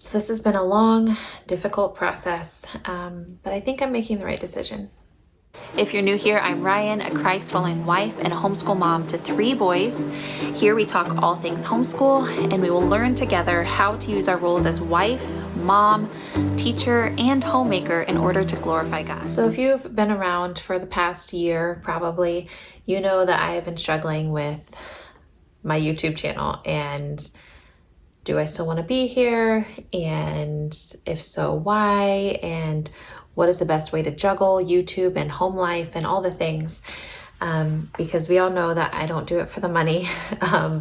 So this has been a long, difficult process, but I think I'm making the right decision. If you're new here, I'm Rian, a Christ-following wife and a homeschool mom to 3 boys. Here we talk all things homeschool, and we will learn together how to use our roles as wife, mom, teacher, and homemaker in order to glorify God. So if you've been around for the past year, probably, you know that I have been struggling with my YouTube channel, and do I still want to be here? And if so, why? And what is the best way to juggle YouTube and home life and all the things? Because we all know that I don't do it for the money.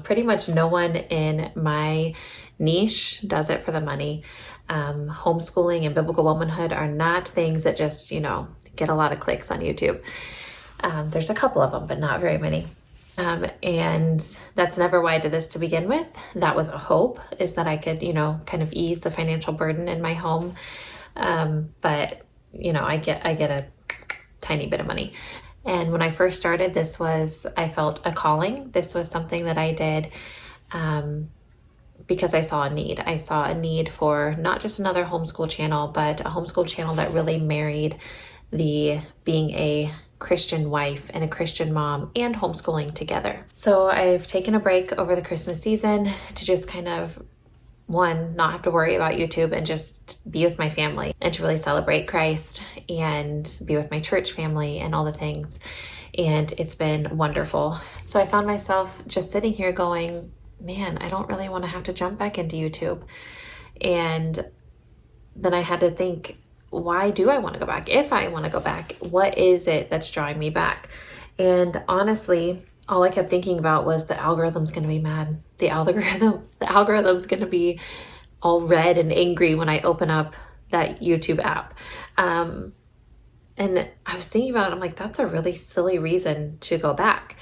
Pretty much no one in my niche does it for the money. Homeschooling and biblical womanhood are not things that just, get a lot of clicks on YouTube. There's a couple of them, but not very many. And that's never why I did this to begin with. That was a hope, is that I could, kind of ease the financial burden in my home. But I get a tiny bit of money. And when I first started, I felt a calling. This was something that I did, because I saw a need. I saw a need for not just another homeschool channel, but a homeschool channel that really married the being a Christian wife and a Christian mom and homeschooling together. So I've taken a break over the Christmas season to just kind of, not have to worry about YouTube and just be with my family and to really celebrate Christ and be with my church family and all the things. And it's been wonderful. So I found myself just sitting here going, man, I don't really want to have to jump back into YouTube. And then I had to think, why do I want to go back? If I want to go back, what is it that's drawing me back? And honestly, all I kept thinking about was the algorithm's going to be mad. The algorithm's going to be all red and angry when I open up that YouTube app. And I was thinking about it. I'm like, that's a really silly reason to go back.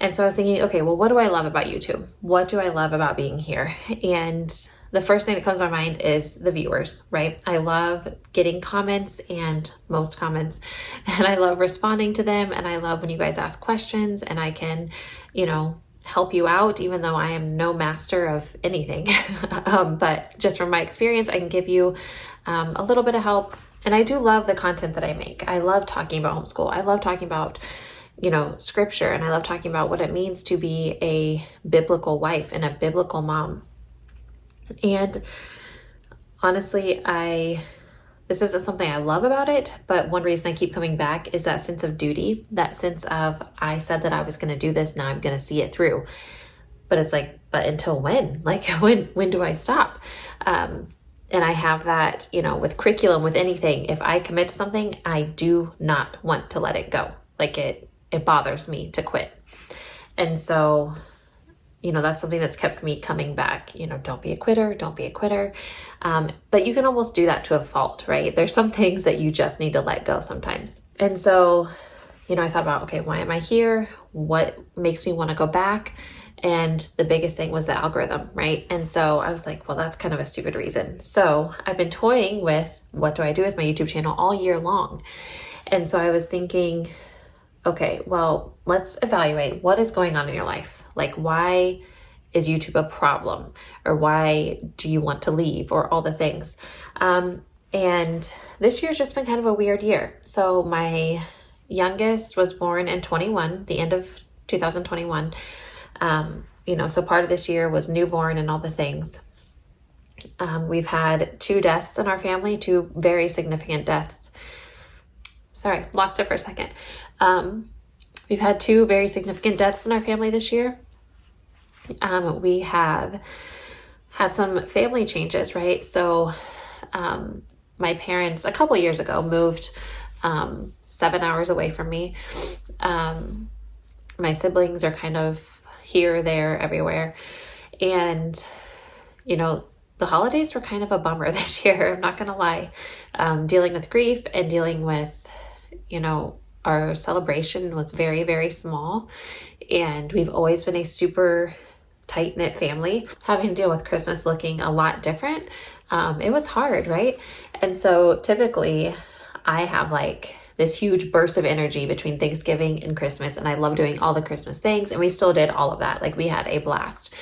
And so I was thinking, okay, well, what do I love about YouTube? What do I love about being here? And the first thing that comes to my mind is the viewers, right? I love getting comments, and most comments, and I love responding to them. And I love when you guys ask questions and I can, help you out, even though I am no master of anything. But just from my experience, I can give you a little bit of help. And I do love the content that I make. I love talking about homeschool. I love talking about scripture, and I love talking about what it means to be a biblical wife and a biblical mom. And honestly, this isn't something I love about it, but one reason I keep coming back is that sense of duty, that sense of, I said that I was going to do this, now I'm going to see it through. But it's like, but until when? Like, when do I stop? And I have that, with curriculum, with anything. If I commit to something, I do not want to let it go. Like it bothers me to quit. And so, that's something that's kept me coming back. Don't be a quitter, don't be a quitter. But you can almost do that to a fault, right? There's some things that you just need to let go sometimes. And so, I thought about, okay, why am I here? What makes me want to go back? And the biggest thing was the algorithm, right? And so I was like, well, that's kind of a stupid reason. So I've been toying with, what do I do with my YouTube channel all year long? And so I was thinking, okay, well, let's evaluate what is going on in your life. Like, why is YouTube a problem? Or why do you want to leave? Or all the things. And this year's just been kind of a weird year. So my youngest was born in the end of 2021. So part of this year was newborn and all the things. We've had 2 deaths in our family, 2 very significant deaths. Sorry, lost it for a second. We've had 2 very significant deaths in our family this year. We have had some family changes, right? So my parents, a couple years ago, moved 7 hours away from me. My siblings are kind of here, there, everywhere. And, the holidays were kind of a bummer this year. I'm not going to lie. Dealing with grief and dealing with, our celebration was very, very small. And we've always been a super tight-knit family. Having to deal with Christmas looking a lot different, it was hard, right? And so typically I have this huge burst of energy between Thanksgiving and Christmas. And I love doing all the Christmas things. And we still did all of that. Like we had a blast.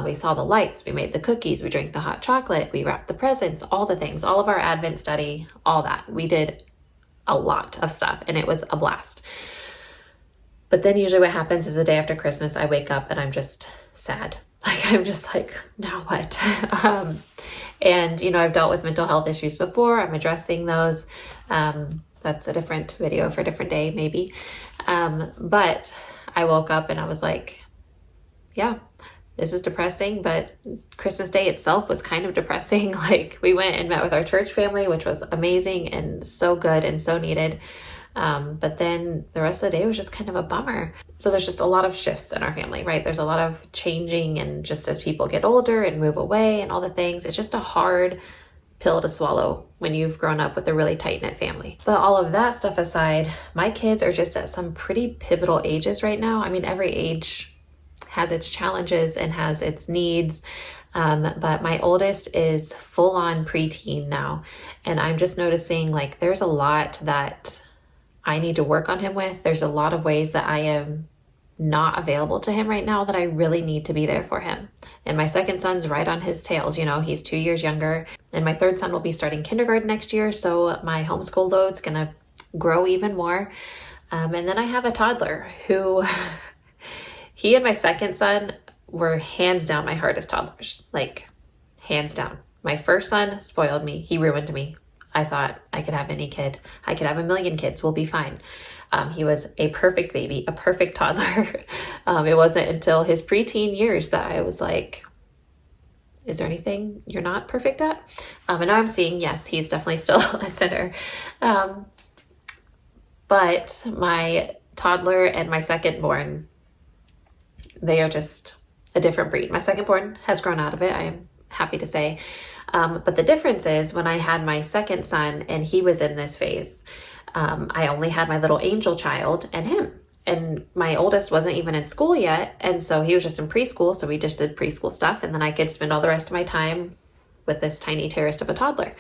We saw the lights, we made the cookies, we drank the hot chocolate, we wrapped the presents, all the things, all of our Advent study, all that. We did a lot of stuff and it was a blast. But then usually what happens is the day after Christmas, I wake up and I'm just sad. Like, I'm just like, now what? And, you know, I've dealt with mental health issues before. I'm addressing those. That's a different video for a different day, maybe. But I woke up and I was like, yeah, this is depressing. But Christmas Day itself was kind of depressing. Like, we went and met with our church family, which was amazing and so good and so needed. But then the rest of the day was just kind of a bummer. So there's just a lot of shifts in our family, right? There's a lot of changing, and just as people get older and move away and all the things, it's just a hard pill to swallow when you've grown up with a really tight-knit family. But all of that stuff aside, my kids are just at some pretty pivotal ages right now. I mean, every age has its challenges and has its needs. But my oldest is full on preteen now. And I'm just noticing like there's a lot that I need to work on him with. There's a lot of ways that I am not available to him right now that I really need to be there for him. And my second son's right on his tails. You know, he's 2 years younger, and my third son will be starting kindergarten next year. So my homeschool load's going to grow even more. And then I have a toddler who, he and my second son were hands down my hardest toddlers, like hands down. My first son spoiled me. He ruined me. I thought I could have any kid. I could have a million kids. We'll be fine. He was a perfect baby, a perfect toddler. It wasn't until his preteen years that I was like, is there anything you're not perfect at? And now I'm seeing, yes, he's definitely still a sinner. But my toddler and my secondborn, they are just a different breed. My secondborn has grown out of it, I am happy to say. But the difference is when I had my second son and he was in this phase, I only had my little angel child and him. And my oldest wasn't even in school yet. And so he was just in preschool. So we just did preschool stuff. And then I could spend all the rest of my time with this tiny terrorist of a toddler.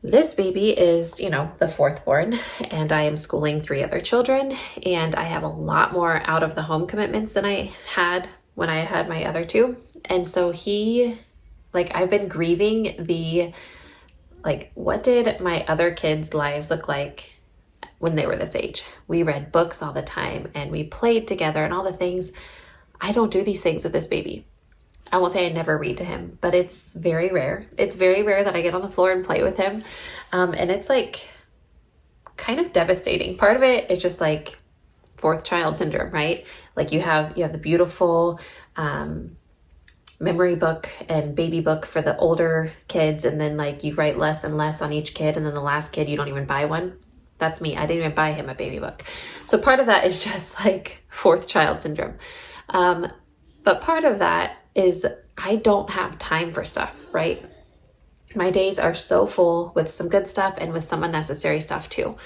This baby is, you know, the fourth born, and I am schooling 3 other children. And I have a lot more out of the home commitments than I had when I had my other 2. And so I've been grieving what did my other kids' lives look like when they were this age? We read books all the time and we played together and all the things. I don't do these things with this baby. I won't say I never read to him, but it's very rare. It's very rare that I get on the floor and play with him. And it's like kind of devastating. Part of it is just like fourth child syndrome, right? Like you have the beautiful, memory book and baby book for the older kids, and then like you write less and less on each kid, and then the last kid you don't even buy one. That's me. I didn't even buy him a baby book. So part of that is just like fourth child syndrome. But part of that is I don't have time for stuff, right? My days are so full with some good stuff and with some unnecessary stuff too.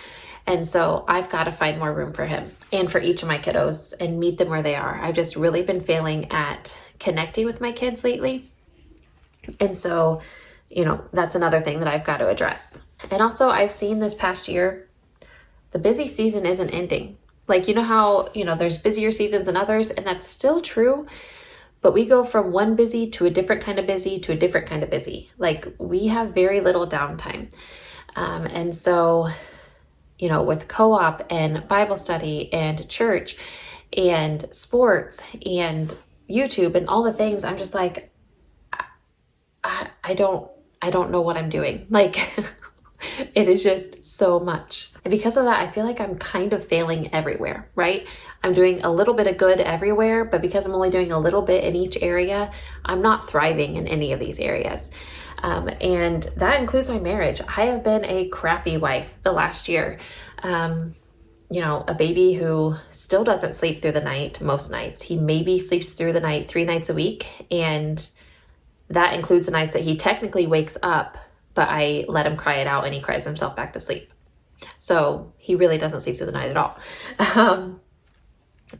And so I've got to find more room for him and for each of my kiddos and meet them where they are. I've just really been failing at connecting with my kids lately. And so, you know, that's another thing that I've got to address. And also I've seen this past year, the busy season isn't ending. Like, you know how, you know, there's busier seasons than others, and that's still true, but we go from one busy to a different kind of busy to a different kind of busy. Like we have very little downtime. And so, you know, with co-op and Bible study and church and sports and YouTube and all the things, I'm just like, I don't know what I'm doing. Like it is just so much. And because of that, I feel like I'm kind of failing everywhere, right? I'm doing a little bit of good everywhere, but because I'm only doing a little bit in each area, I'm not thriving in any of these areas. And that includes my marriage. I have been a crappy wife the last year. You know, a baby who still doesn't sleep through the night most nights. He maybe sleeps through the night 3 nights a week. And that includes the nights that he technically wakes up, but I let him cry it out and he cries himself back to sleep. So he really doesn't sleep through the night at all.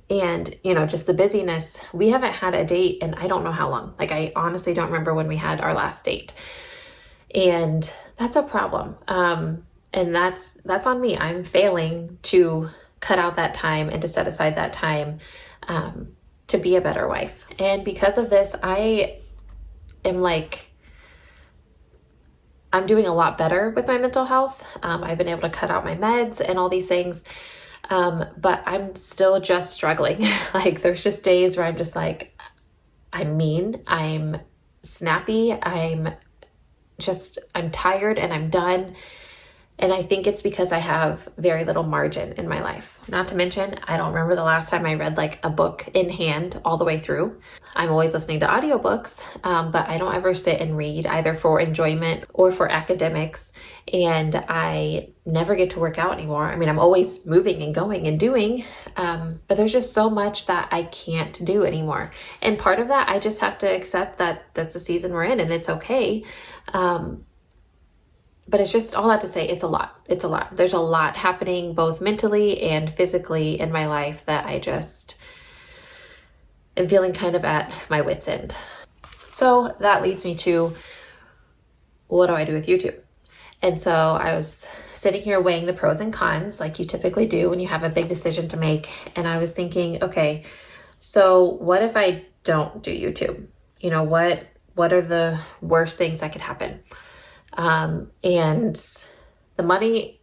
And, you know, just the busyness. We haven't had a date in I don't know how long. Like I honestly don't remember when we had our last date. And that's a problem. And that's on me. I'm failing to cut out that time and to set aside that time to be a better wife. And because of this, I am like, I'm doing a lot better with my mental health. I've been able to cut out my meds and all these things. But I'm still just struggling. Like there's just days where I'm just like, I'm mean, I'm snappy, I'm tired and I'm done. And I think it's because I have very little margin in my life. Not to mention, I don't remember the last time I read like a book in hand all the way through. I'm always listening to audiobooks, but I don't ever sit and read either for enjoyment or for academics. And I never get to work out anymore. I mean, I'm always moving and going and doing, but there's just so much that I can't do anymore. And part of that, I just have to accept that that's the season we're in and it's okay. But it's just all that to say, it's a lot. It's a lot. There's a lot happening both mentally and physically in my life that I just am feeling kind of at my wit's end. So that leads me to, what do I do with YouTube? And so I was sitting here weighing the pros and cons like you typically do when you have a big decision to make. And I was thinking, okay, so what if I don't do YouTube? You know, what are the worst things that could happen? And the money,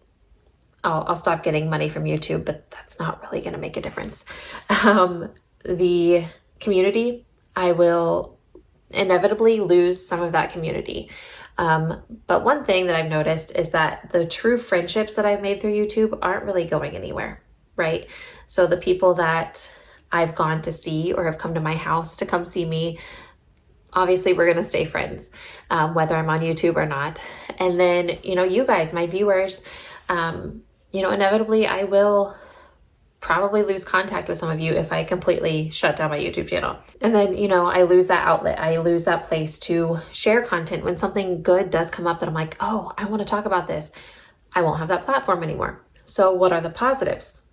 I'll stop getting money from YouTube, but that's not really going to make a difference. The community, I will inevitably lose some of that community. But one thing that I've noticed is that the true friendships that I've made through YouTube aren't really going anywhere, right? So the people that I've gone to see or have come to my house to come see me, obviously we're going to stay friends, whether I'm on YouTube or not. And then, you guys, my viewers, inevitably I will probably lose contact with some of you if I completely shut down my YouTube channel. And then, I lose that outlet. I lose that place to share content. When something good does come up that I'm like, oh, I want to talk about this, I won't have that platform anymore. So what are the positives?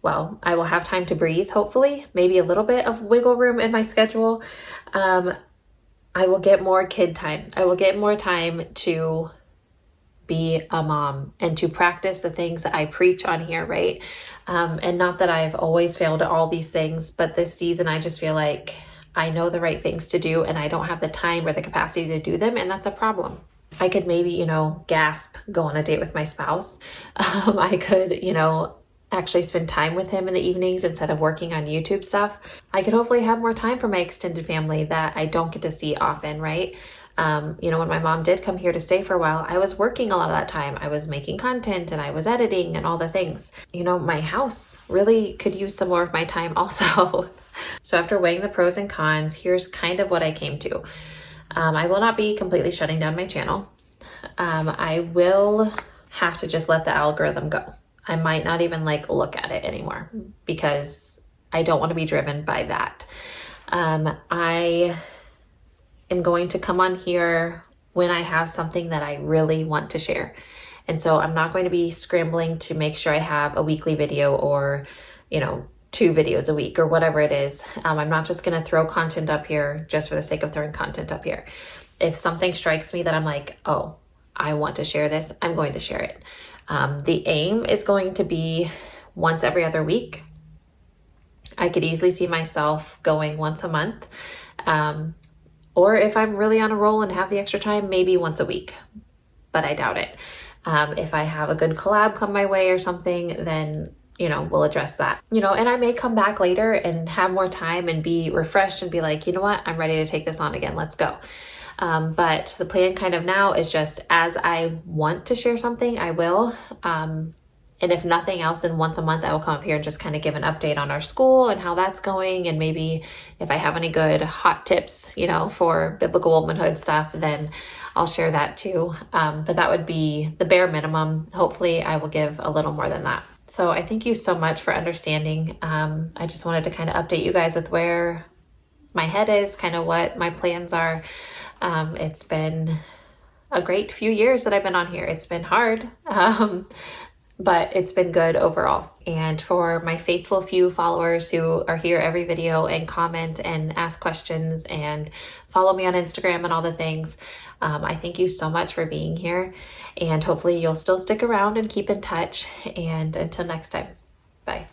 Well, I will have time to breathe, hopefully, maybe a little bit of wiggle room in my schedule. I will get more kid time. I will get more time to be a mom and to practice the things that I preach on here, right? And not that I've always failed at all these things, but this season I just feel like I know the right things to do and I don't have the time or the capacity to do them, and that's a problem. I could maybe, gasp, go on a date with my spouse. I could, actually spend time with him in the evenings instead of working on YouTube stuff. I could hopefully have more time for my extended family that I don't get to see often, right? When my mom did come here to stay for a while, I was working a lot of that time. I was making content and I was editing and all the things. My house really could use some more of my time also. So after weighing the pros and cons, here's kind of what I came to. I will not be completely shutting down my channel. I will have to just let the algorithm go. I might not even look at it anymore because I don't want to be driven by that. I am going to come on here when I have something that I really want to share. And so I'm not going to be scrambling to make sure I have a weekly video or, 2 videos a week or whatever it is. I'm not just going to throw content up here just for the sake of throwing content up here. If something strikes me that I'm like, oh, I want to share this, I'm going to share it. The aim is going to be once every other week. I could easily see myself going once a month. Or if I'm really on a roll and have the extra time, maybe once a week, but I doubt it. If I have a good collab come my way or something, then, we'll address that, and I may come back later and have more time and be refreshed and be like, you know what, I'm ready to take this on again. Let's go. But the plan kind of now is just as I want to share something, I will. And if nothing else, then once a month, I will come up here and just kind of give an update on our school and how that's going. And maybe if I have any good hot tips, for biblical womanhood stuff, then I'll share that too. But that would be the bare minimum. Hopefully I will give a little more than that. So I thank you so much for understanding. I just wanted to kind of update you guys with where my head is, kind of what my plans are. It's been a great few years that I've been on here. It's been hard. but it's been good overall. And for my faithful few followers who are here every video and comment and ask questions and follow me on Instagram and all the things, I thank you so much for being here. And hopefully you'll still stick around and keep in touch. And until next time, bye.